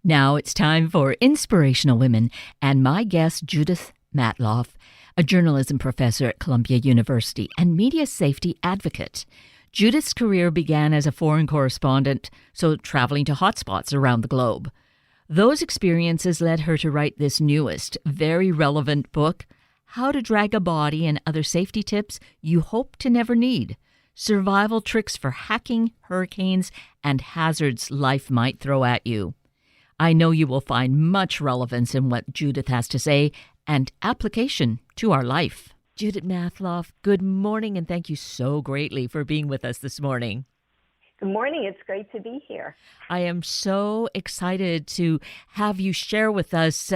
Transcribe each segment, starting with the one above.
Now it's time for Inspirational Women, and my guest, Judith Matloff, a journalism professor at Columbia University and media safety advocate. Judith's career began as a foreign correspondent, so traveling to hotspots around the globe. Those experiences led her to write this newest, very relevant book, How to Drag a Body and Other Safety Tips You Hope to Never Need. Survival Tricks for Hacking, Hurricanes, and Hazards Life Might Throw at You. I know you will find much relevance in what Judith has to say and application to our life. Judith Matloff, good morning, and thank you so greatly for being with us this morning. Good morning. It's great to be here. I am so excited to have you share with us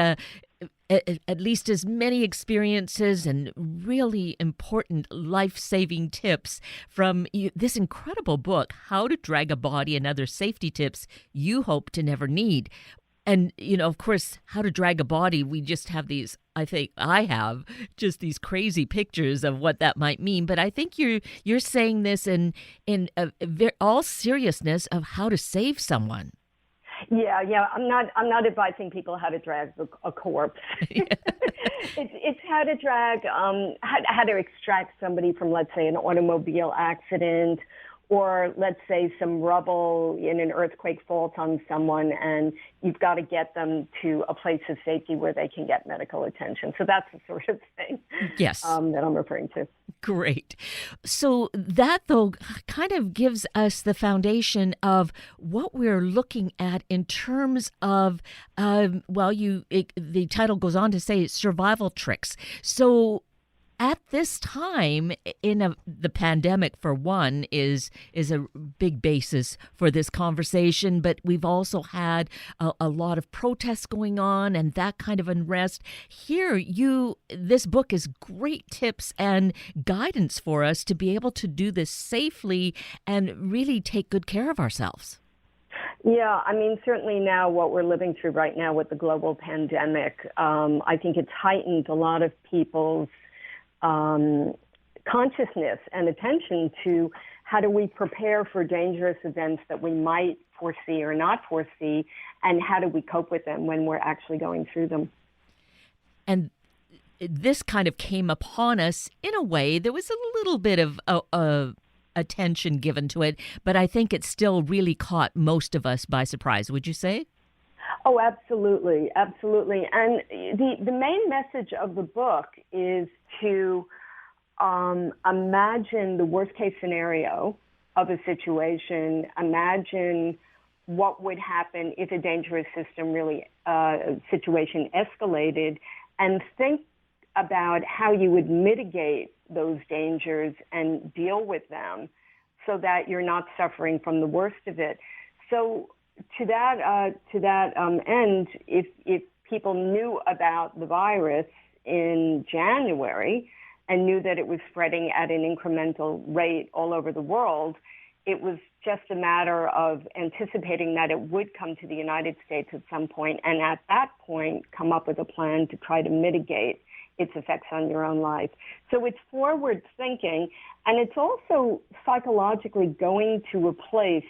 at least as many experiences and really important life-saving tips from this incredible book, How to Drag a Body and Other Safety Tips You Hope to Never Need. And, of course, how to drag a body, we just have these, I think I have just these crazy pictures of what that might mean. But I think you're saying this in all seriousness of how to save someone. Yeah. I'm not advising people how to drag a corpse. It's how to drag, how to extract somebody from, let's say, an automobile accident, or let's say some rubble in an earthquake falls on someone and you've got to get them to a place of safety where they can get medical attention. So that's the sort of thing yes. That I'm referring to. Great. So that, though, kind of gives us the foundation of what we're looking at in terms of, the title goes on to say survival tricks. So at this time, the pandemic, for one, is a big basis for this conversation. But we've also had a lot of protests going on and that kind of unrest. Here, this book is great tips and guidance for us to be able to do this safely and really take good care of ourselves. Yeah, certainly now what we're living through right now with the global pandemic, I think it's heightened a lot of people's consciousness and attention to how do we prepare for dangerous events that we might foresee or not foresee, and how do we cope with them when we're actually going through them. And this kind of came upon us in a way. There was a little bit of attention given to it, but I think it still really caught most of us by surprise. Would you say? Oh, absolutely. Absolutely. And the main message of the book is to imagine the worst case scenario of a situation, imagine what would happen if a dangerous situation escalated, and think about how you would mitigate those dangers and deal with them so that you're not suffering from the worst of it. So to that end, if people knew about the virus in January and knew that it was spreading at an incremental rate all over the world, it was just a matter of anticipating that it would come to the United States at some point, and at that point come up with a plan to try to mitigate its effects on your own life. So it's forward thinking, and it's also psychologically going to a place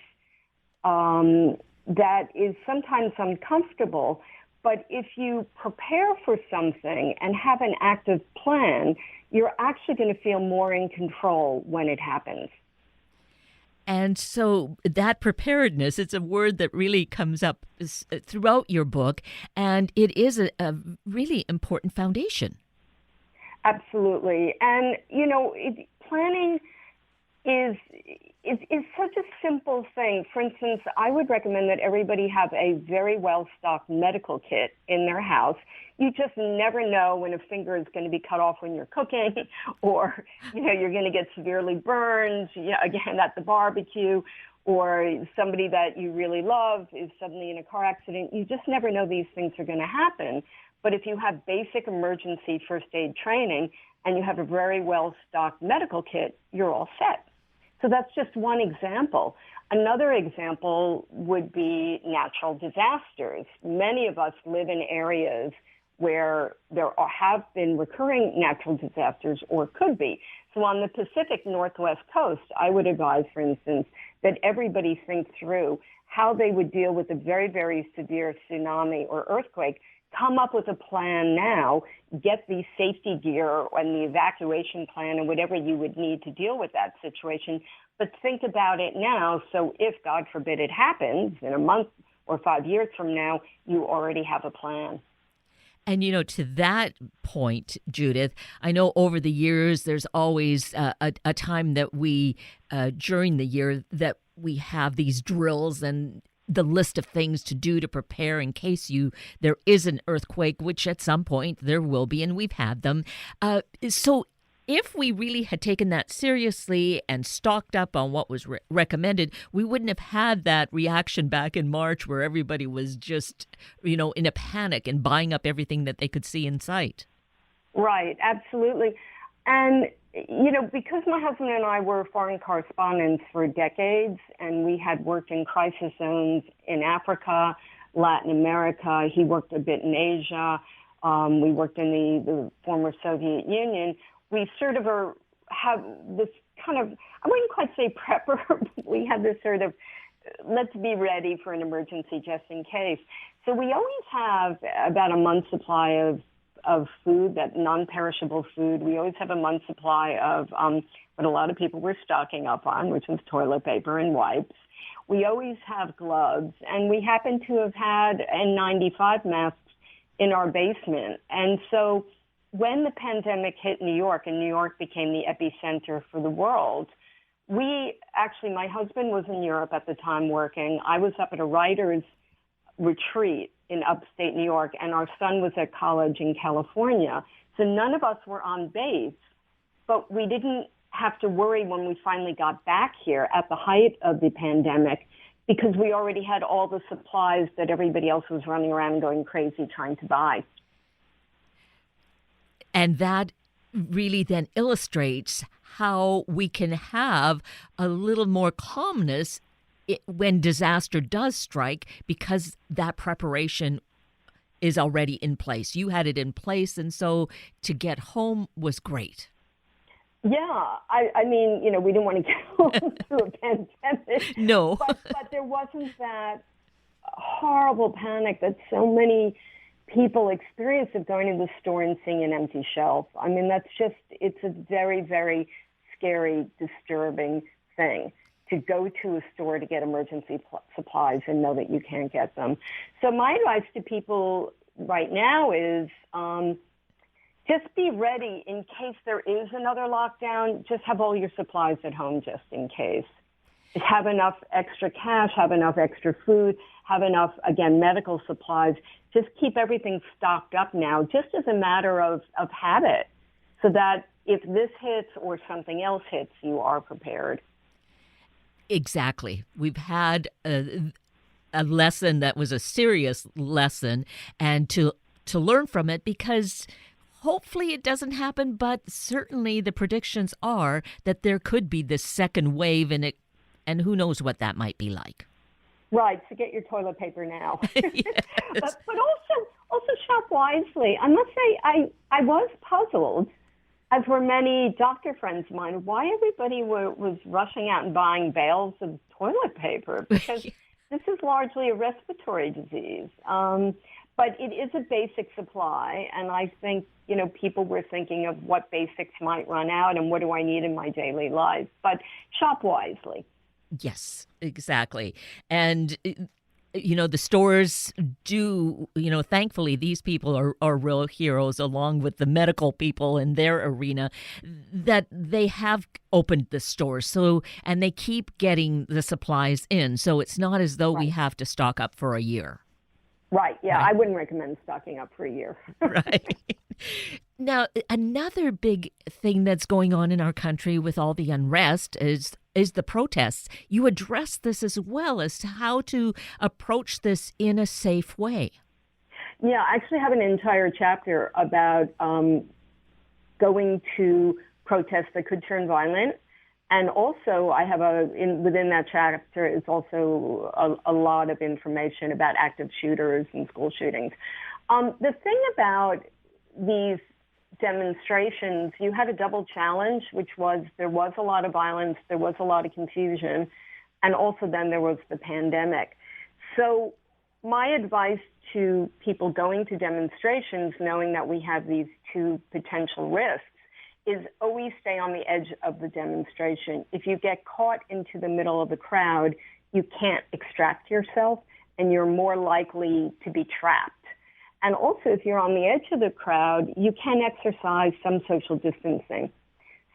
that is sometimes uncomfortable, but if you prepare for something and have an active plan, you're actually going to feel more in control when it happens. And so that preparedness, it's a word that really comes up throughout your book, and it is a really important foundation. Absolutely. And, planning is such a simple thing. For instance, I would recommend that everybody have a very well-stocked medical kit in their house. You just never know when a finger is going to be cut off when you're cooking, or, you're going to get severely burned, again, at the barbecue, or somebody that you really love is suddenly in a car accident. You just never know these things are going to happen. But if you have basic emergency first aid training and you have a very well-stocked medical kit, you're all set. So that's just one example. Another example would be natural disasters. Many of us live in areas where there have been recurring natural disasters or could be. So on the Pacific Northwest coast, I would advise, for instance, that everybody think through how they would deal with a very, very severe tsunami or earthquake, come up with a plan now, get the safety gear and the evacuation plan and whatever you would need to deal with that situation. But think about it now. So if, God forbid, it happens in a month or 5 years from now, you already have a plan. And, to that point, Judith, I know over the years there's always a time that we, during the year, that we have these drills and the list of things to do to prepare in case there is an earthquake, which at some point there will be, and we've had them. So if we really had taken that seriously and stocked up on what was recommended, we wouldn't have had that reaction back in March where everybody was just, in a panic and buying up everything that they could see in sight. Right, absolutely. And, because my husband and I were foreign correspondents for decades, and we had worked in crisis zones in Africa, Latin America, he worked a bit in Asia, we worked in the former Soviet Union, we sort of have this kind of, I wouldn't quite say prepper, but we had this sort of, let's be ready for an emergency just in case. So we always have about a month's supply of food, that non-perishable food. We always have a month's supply of what a lot of people were stocking up on, which was toilet paper and wipes. We always have gloves, and we happen to have had N95 masks in our basement. And so when the pandemic hit New York, and New York became the epicenter for the world, my husband was in Europe at the time working. I was up at a writer's retreat in upstate New York, and our son was at college in California. So none of us were on base, but we didn't have to worry when we finally got back here at the height of the pandemic, because we already had all the supplies that everybody else was running around going crazy trying to buy. And that really then illustrates how we can have a little more calmness when disaster does strike, because that preparation is already in place. You had it in place, and so to get home was great. Yeah, I mean, we didn't want to go through a pandemic. No. But there wasn't that horrible panic that so many people experience of going to the store and seeing an empty shelf. I mean, it's a very, very scary, disturbing thing to go to a store to get emergency supplies and know that you can't get them. So my advice to people right now is just be ready in case there is another lockdown. Just have all your supplies at home just in case. Just have enough extra cash, have enough extra food, have enough, again, medical supplies. Just keep everything stocked up now, just as a matter of habit, so that if this hits or something else hits, you are prepared. Exactly. We've had a lesson that was a serious lesson, and to learn from it, because hopefully it doesn't happen, but certainly the predictions are that there could be this second wave, and who knows what that might be like. Right, so get your toilet paper now. Yes. But also shop wisely. I must say, I was puzzled, as were many doctor friends of mine, why everybody was rushing out and buying bales of toilet paper, because this is largely a respiratory disease. But it is a basic supply, and I think, people were thinking of what basics might run out and what do I need in my daily life. But shop wisely. Yes, exactly. And, the stores do, thankfully, these people are real heroes, along with the medical people in their arena, that they have opened the stores. So, and they keep getting the supplies in. So it's not as though we have to stock up for a year. Right. Yeah, Right. I wouldn't recommend stocking up for a year. Right. Now, another big thing that's going on in our country with all the unrest is the protests. You address this as well as to how to approach this in a safe way. Yeah, I actually have an entire chapter about going to protests that could turn violent. And also, I have within that chapter is also a lot of information about active shooters and school shootings. The thing about these demonstrations, you had a double challenge, which was there was a lot of violence, there was a lot of confusion, and also then there was the pandemic. So my advice to people going to demonstrations, knowing that we have these two potential risks, is always stay on the edge of the demonstration. If you get caught into the middle of the crowd, you can't extract yourself, and you're more likely to be trapped. And also, if you're on the edge of the crowd, you can exercise some social distancing.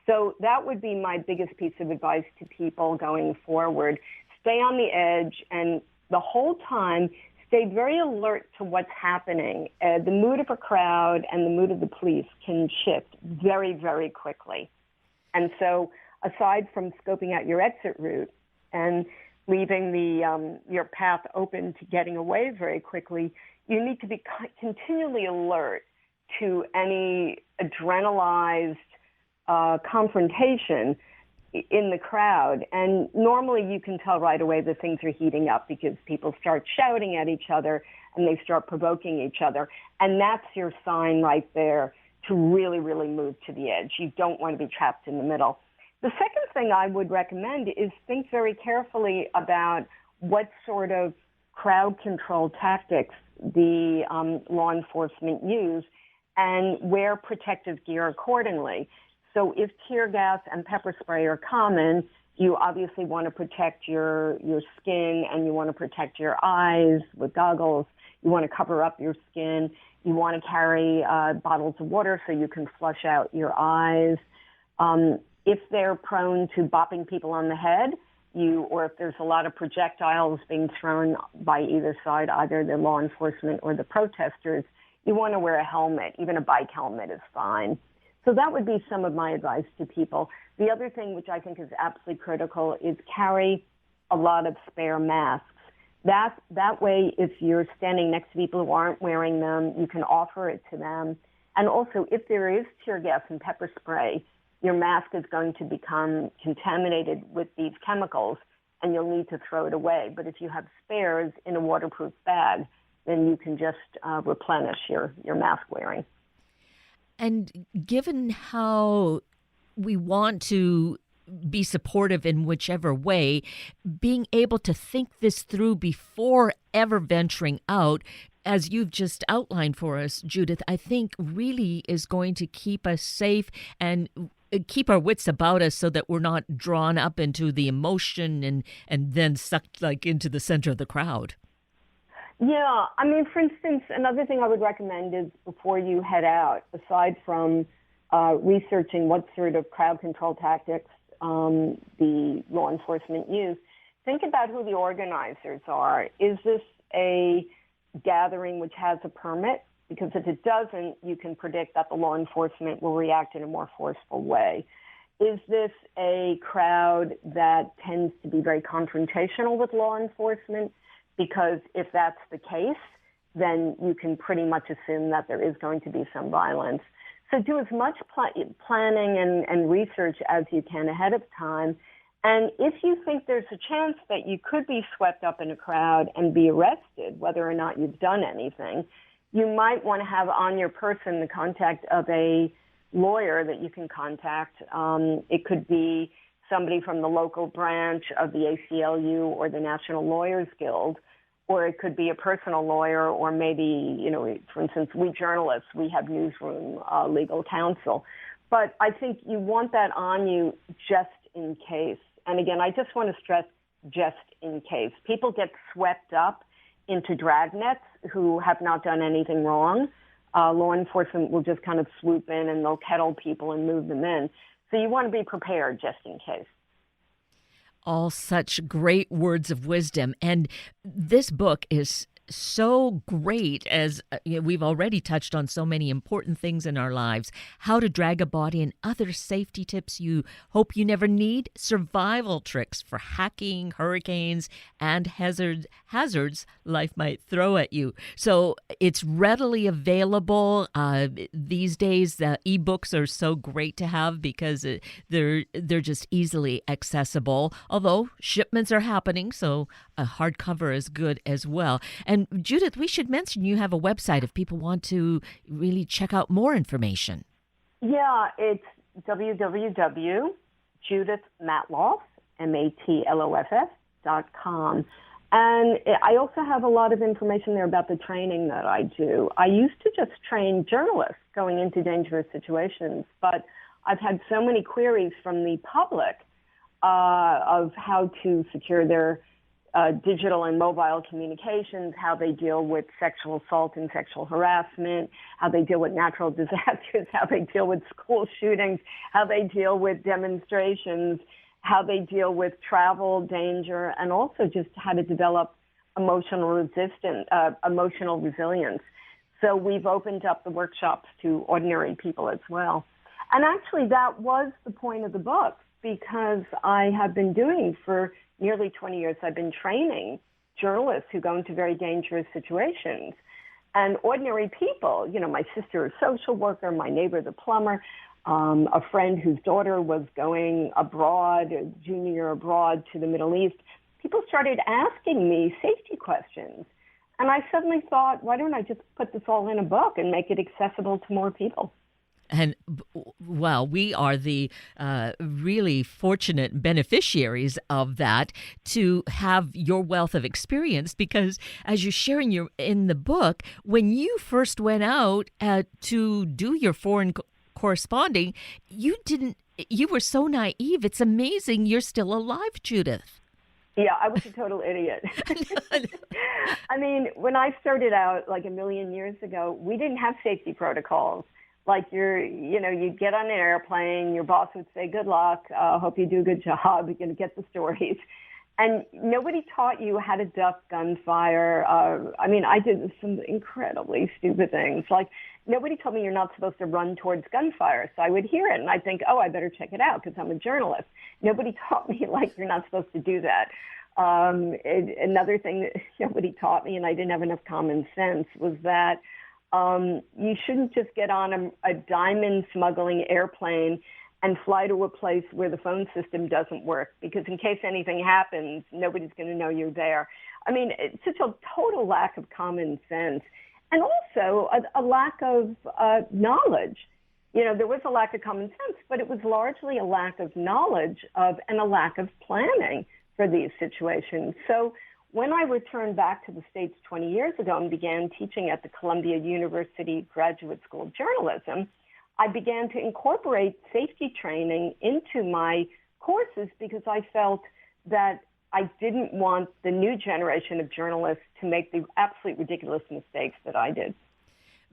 So that would be my biggest piece of advice to people going forward. Stay on the edge, and the whole time, stay very alert to what's happening. The mood of a crowd and the mood of the police can shift very, very quickly. And so aside from scoping out your exit route and leaving your path open to getting away very quickly, you need to be continually alert to any adrenalized confrontation in the crowd. And normally you can tell right away that things are heating up because people start shouting at each other and they start provoking each other. And that's your sign right there to really, really move to the edge. You don't want to be trapped in the middle. The second thing I would recommend is think very carefully about what sort of crowd control tactics the law enforcement use and wear protective gear accordingly. So if tear gas and pepper spray are common, you obviously want to protect your skin and you want to protect your eyes with goggles. You want to cover up your skin. You want to carry bottles of water so you can flush out your eyes. If they're prone to bopping people on the head, or if there's a lot of projectiles being thrown by either side, either the law enforcement or the protesters, you want to wear a helmet. Even a bike helmet is fine. So that would be some of my advice to people. The other thing, which I think is absolutely critical, is carry a lot of spare masks. That way, if you're standing next to people who aren't wearing them, you can offer it to them. And also, if there is tear gas and pepper spray, your mask is going to become contaminated with these chemicals, and you'll need to throw it away. But if you have spares in a waterproof bag, then you can just replenish your mask wearing. And given how we want to be supportive in whichever way, being able to think this through before ever venturing out, as you've just outlined for us, Judith, I think really is going to keep us safe and keep our wits about us so that we're not drawn up into the emotion and then sucked like into the center of the crowd. Yeah, I mean, for instance, another thing I would recommend is before you head out, aside from researching what sort of crowd control tactics the law enforcement use, think about who the organizers are. Is this a gathering which has a permit? Because if it doesn't, you can predict that the law enforcement will react in a more forceful way. Is this a crowd that tends to be very confrontational with law enforcement? Because if that's the case, then you can pretty much assume that there is going to be some violence. So do as much planning and research as you can ahead of time. And if you think there's a chance that you could be swept up in a crowd and be arrested, whether or not you've done anything, you might want to have on your person the contact of a lawyer that you can contact. It could be somebody from the local branch of the ACLU or the National Lawyers Guild, or it could be a personal lawyer, or maybe, for instance, we journalists, we have newsroom legal counsel. But I think you want that on you just in case. And again, I just want to stress just in case. People get swept up into dragnets who have not done anything wrong. Law enforcement will just kind of swoop in and they'll kettle people and move them in. So you want to be prepared just in case. All such great words of wisdom. And this book is so great, as we've already touched on so many important things in our lives. How to drag a body and other safety tips you hope you never need. Survival tricks for hacking, hurricanes, and hazards life might throw at you. So it's readily available. These days, the ebooks are so great to have because they're just easily accessible. Although shipments are happening, so a hardcover is good as well. And Judith, we should mention you have a website if people want to really check out more information. Yeah, it's www.judithmatloff, MATLOFF.com. And I also have a lot of information there about the training that I do. I used to just train journalists going into dangerous situations, but I've had so many queries from the public of how to secure their digital and mobile communications, how they deal with sexual assault and sexual harassment, how they deal with natural disasters, how they deal with school shootings, how they deal with demonstrations, how they deal with travel danger, and also just how to develop emotional resilience. So we've opened up the workshops to ordinary people as well. And actually, that was the point of the book, because I have been doing for nearly 20 years, I've been training journalists who go into very dangerous situations. And ordinary people, my sister, a social worker, my neighbor, the plumber, a friend whose daughter was going abroad, a junior year abroad to the Middle East, people started asking me safety questions. And I suddenly thought, why don't I just put this all in a book and make it accessible to more people? And well, we are the really fortunate beneficiaries of that, to have your wealth of experience, because as you're sharing in the book, when you first went out to do your foreign corresponding, you were so naive. It's amazing you're still alive, Judith. Yeah, I was a total idiot. I mean, when I started out like a million years ago, we didn't have safety protocols. Like you'd get on an airplane, your boss would say, good luck, hope you do a good job, you're going to get the stories. And nobody taught you how to duck gunfire. I did some incredibly stupid things. Like, nobody told me you're not supposed to run towards gunfire. So I would hear it, and I'd think, I better check it out because I'm a journalist. Nobody taught me, you're not supposed to do that. Another thing that nobody taught me, and I didn't have enough common sense, was that you shouldn't just get on a diamond smuggling airplane and fly to a place where the phone system doesn't work, because in case anything happens, nobody's going to know you're there. I mean, it's such a total lack of common sense, and also a lack of knowledge. There was a lack of common sense, but it was largely a lack of knowledge and a lack of planning for these situations. So when I returned back to the States 20 years ago and began teaching at the Columbia University Graduate School of Journalism, I began to incorporate safety training into my courses, because I felt that I didn't want the new generation of journalists to make the absolutely ridiculous mistakes that I did.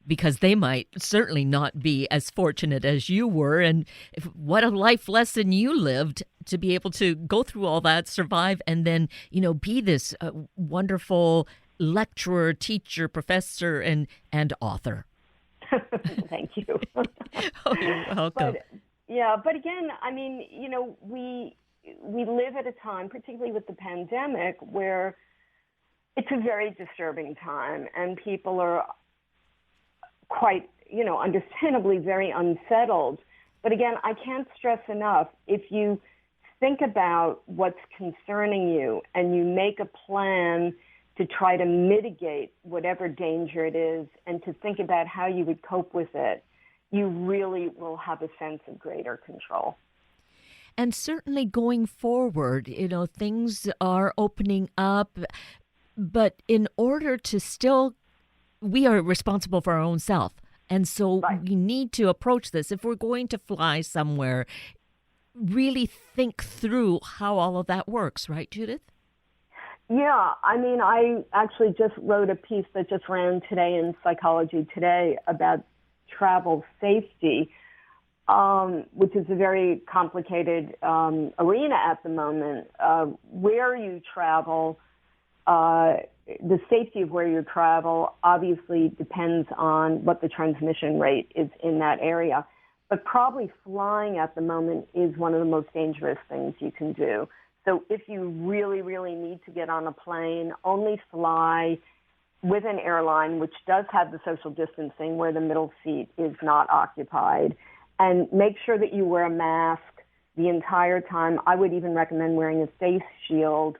Because they might certainly not be as fortunate as you were. And what a life lesson you lived to be able to go through all that, survive, and then, be this wonderful lecturer, teacher, professor, and author. Thank you. Oh, you're welcome. But again, we live at a time, particularly with the pandemic, where it's a very disturbing time, and people are quite, understandably very unsettled. But again, I can't stress enough, if you think about what's concerning you and you make a plan to try to mitigate whatever danger it is and to think about how you would cope with it, you really will have a sense of greater control. And certainly going forward, things are opening up, but in order to still, we are responsible for our own self. And so we need to approach this. If we're going to fly somewhere, really think through how all of that works, right, Judith? Yeah, I actually just wrote a piece that just ran today in Psychology Today about travel safety, which is a very complicated arena at the moment. Where you travel, the safety of where you travel obviously depends on what the transmission rate is in that area. But probably flying at the moment is one of the most dangerous things you can do. So if you really, really need to get on a plane, only fly with an airline which does have the social distancing where the middle seat is not occupied. And make sure that you wear a mask the entire time. I would even recommend wearing a face shield.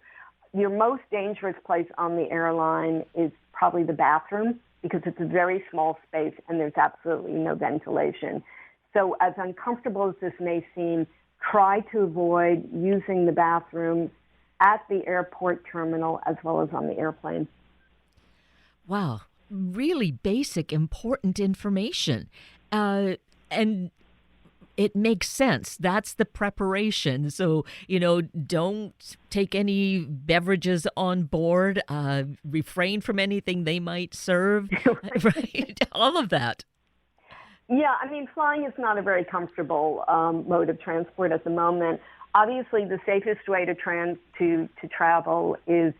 Your most dangerous place on the airline is probably the bathroom, because it's a very small space and there's absolutely no ventilation. So as uncomfortable as this may seem, try to avoid using the bathroom at the airport terminal as well as on the airplane. Wow, really basic, important information. And it makes sense. That's the preparation. So, don't take any beverages on board, refrain from anything they might serve, right? All of that. Yeah, I mean, flying is not a very comfortable mode of transport at the moment. Obviously, the safest way to travel is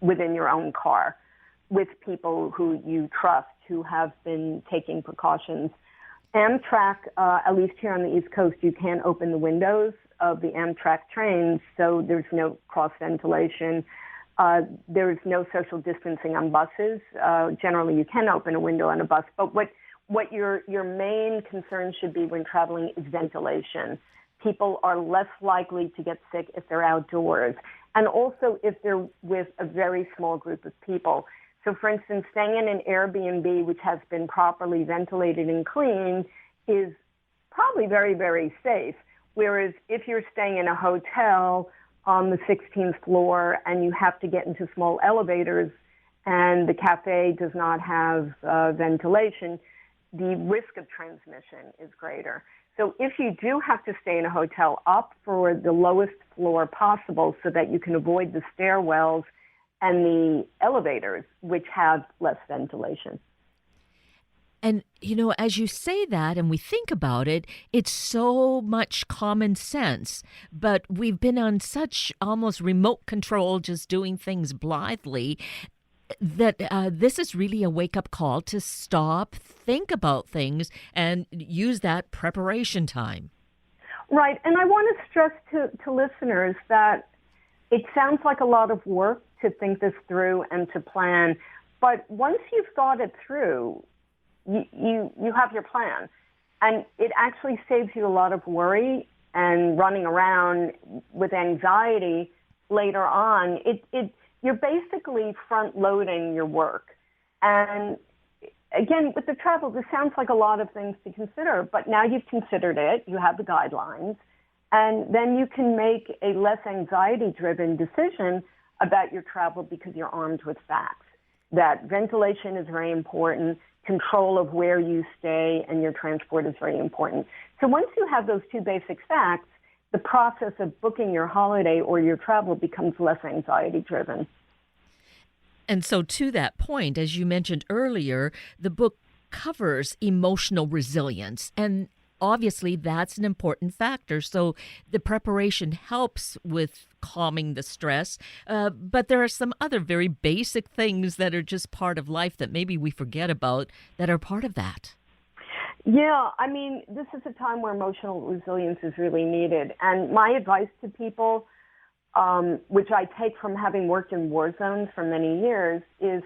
within your own car with people who you trust, who have been taking precautions. Amtrak, at least here on the East Coast, you can't open the windows of the Amtrak trains, so there's no cross ventilation. There's no social distancing on buses. Generally, you can open a window on a bus, but what your main concern should be when traveling is ventilation. People are less likely to get sick if they're outdoors, and also if they're with a very small group of people. So, for instance, staying in an Airbnb, which has been properly ventilated and cleaned, is probably very, very safe. Whereas if you're staying in a hotel on the 16th floor and you have to get into small elevators and the cafe does not have ventilation, the risk of transmission is greater. So if you do have to stay in a hotel, opt for the lowest floor possible so that you can avoid the stairwells and the elevators, which have less ventilation. And, as you say that and we think about it, it's so much common sense. But we've been on such almost remote control, just doing things blithely, that this is really a wake-up call to stop, think about things, and use that preparation time. Right. And I want to stress to listeners that it sounds like a lot of work to think this through and to plan. But once you've thought it through, you have your plan. And it actually saves you a lot of worry and running around with anxiety later on. You're basically front-loading your work. And again, with the travel, this sounds like a lot of things to consider, but now you've considered it, you have the guidelines, and then you can make a less anxiety-driven decision about your travel because you're armed with facts. That ventilation is very important, control of where you stay and your transport is very important. So once you have those two basic facts, the process of booking your holiday or your travel becomes less anxiety-driven. And so to that point, as you mentioned earlier, the book covers emotional resilience, and obviously that's an important factor. So the preparation helps with calming the stress, but there are some other very basic things that are just part of life that maybe we forget about that are part of that. Yeah, I mean, this is a time where emotional resilience is really needed. And my advice to people, which I take from having worked in war zones for many years, is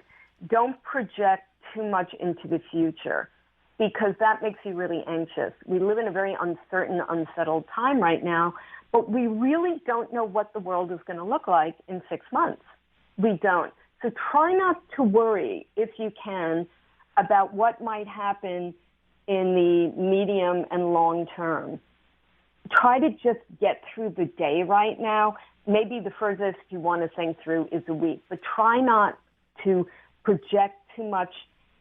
don't project too much into the future because that makes you really anxious. We live in a very uncertain, unsettled time right now, but we really don't know what the world is going to look like in 6 months. We don't. So try not to worry, if you can, about what might happen in the medium and long term. Try to just get through the day right now. Maybe the furthest you want to think through is a week, but try not to project too much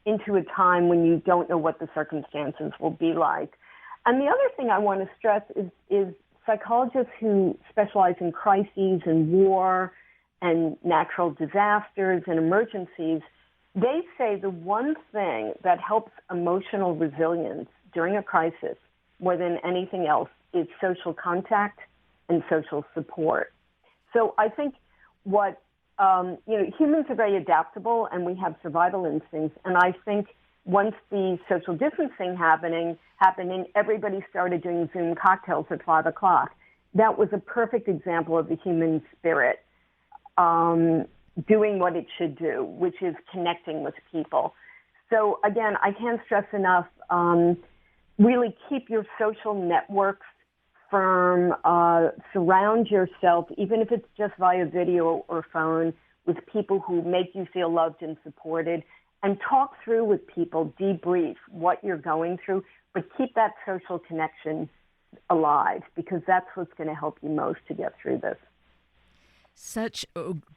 into a time when you don't know what the circumstances will be like. And the other thing I want to stress is psychologists who specialize in crises and war and natural disasters and emergencies, they say the one thing that helps emotional resilience during a crisis more than anything else is social contact and social support. So I think humans are very adaptable and we have survival instincts. And I think once the social distancing happened and everybody started doing Zoom cocktails at 5 o'clock, that was a perfect example of the human spirit doing what it should do, which is connecting with people. So again, I can't stress enough, really keep your social networks firm, surround yourself, even if it's just via video or phone, with people who make you feel loved and supported, and talk through with people, debrief what you're going through, but keep that social connection alive because that's what's going to help you most to get through this. Such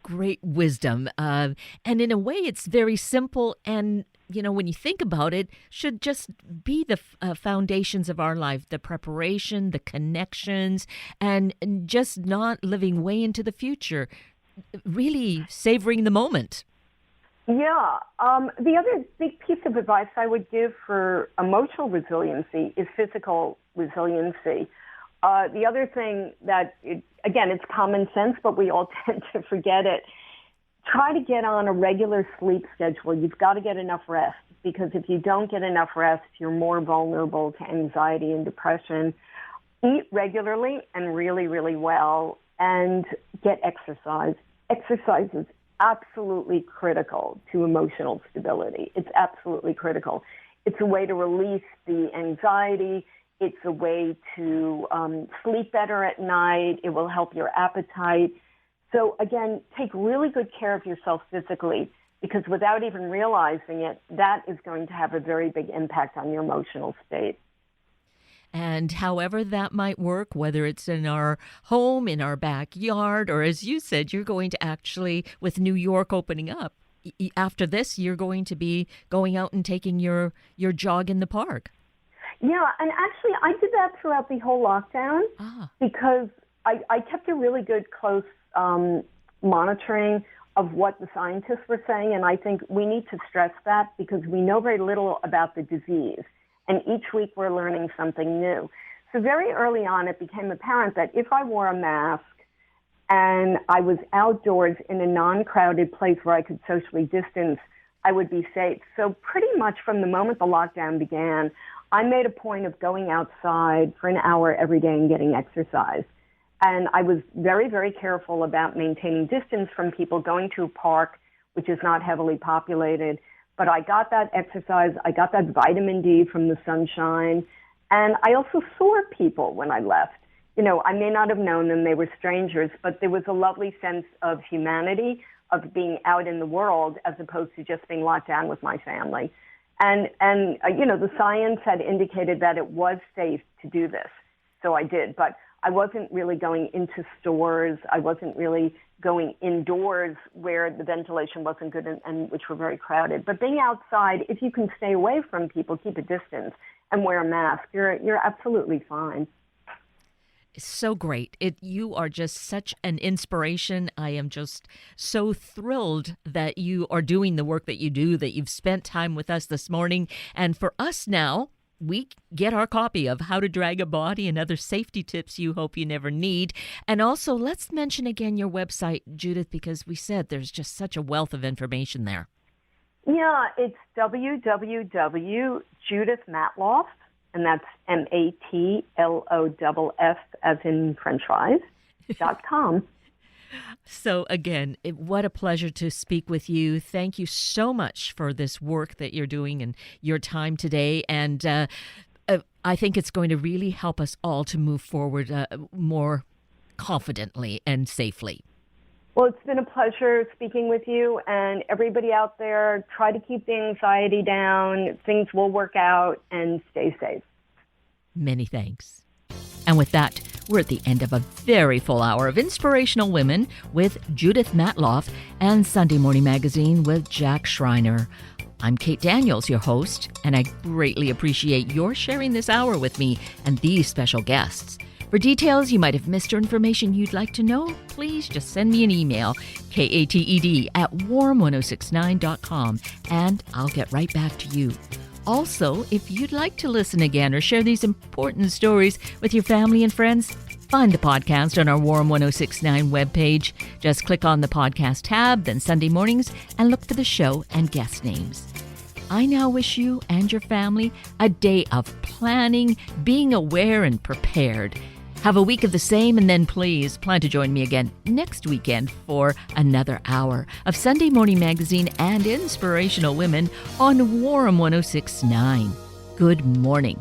great wisdom. And in a way, it's very simple. And, when you think about it, should just be the foundations of our life, the preparation, the connections, and just not living way into the future, really savoring the moment. Yeah. The other big piece of advice I would give for emotional resiliency is physical resiliency. The other thing that, again, it's common sense, but we all tend to forget it. Try to get on a regular sleep schedule. You've got to get enough rest, because if you don't get enough rest, you're more vulnerable to anxiety and depression. Eat regularly and really, really well, and get exercise. Exercise is absolutely critical to emotional stability. It's absolutely critical. It's a way to release the anxiety. It's a way to sleep better at night. It will help your appetite. So again, take really good care of yourself physically, because without even realizing it, that is going to have a very big impact on your emotional state. And however that might work, whether it's in our home, in our backyard, or as you said, you're going to actually, with New York opening up, after this, you're going to be going out and taking your jog in the park. Yeah, and actually I did that throughout the whole lockdown because I kept a really good, close monitoring of what the scientists were saying, and I think we need to stress that because we know very little about the disease, and each week we're learning something new. So very early on it became apparent that if I wore a mask and I was outdoors in a non-crowded place where I could socially distance, I would be safe. So pretty much from the moment the lockdown began, I made a point of going outside for an hour every day and getting exercise. And I was very, very careful about maintaining distance from people, going to a park, which is not heavily populated. But I got that exercise. I got that vitamin D from the sunshine. And I also saw people when I left. I may not have known them. They were strangers, but there was a lovely sense of humanity, of being out in the world, as opposed to just being locked down with my family. And the science had indicated that it was safe to do this. So I did. But I wasn't really going into stores. I wasn't really going indoors where the ventilation wasn't good and which were very crowded. But being outside, if you can stay away from people, keep a distance, and wear a mask, you're absolutely fine. So great. You are just such an inspiration. I am just so thrilled that you are doing the work that you do, that you've spent time with us this morning. And for us now, we get our copy of How to Drag a Body and other safety tips you hope you never need. And also, let's mention again your website, Judith, because we said there's just such a wealth of information there. Yeah, it's www.judithmatloff, and that's MATLOFF as in French fries, .com. So again, what a pleasure to speak with you. Thank you so much for this work that you're doing and your time today. And I think it's going to really help us all to move forward more confidently and safely. Well, it's been a pleasure speaking with you, and everybody out there, try to keep the anxiety down. Things will work out, and stay safe. Many thanks. And with that, we're at the end of a very full hour of Inspirational Women with Judith Matloff and Sunday Morning Magazine with Jack Schreiner. I'm Kate Daniels, your host, and I greatly appreciate your sharing this hour with me and these special guests. For details you might have missed or information you'd like to know, please just send me an email, kated@warm1069.com, and I'll get right back to you. Also, if you'd like to listen again or share these important stories with your family and friends, find the podcast on our Warm 1069 webpage. Just click on the podcast tab, then Sunday mornings, and look for the show and guest names. I now wish you and your family a day of planning, being aware and prepared. Have a week of the same, and then please plan to join me again next weekend for another hour of Sunday Morning Magazine and Inspirational Women on Warm 1069. Good morning.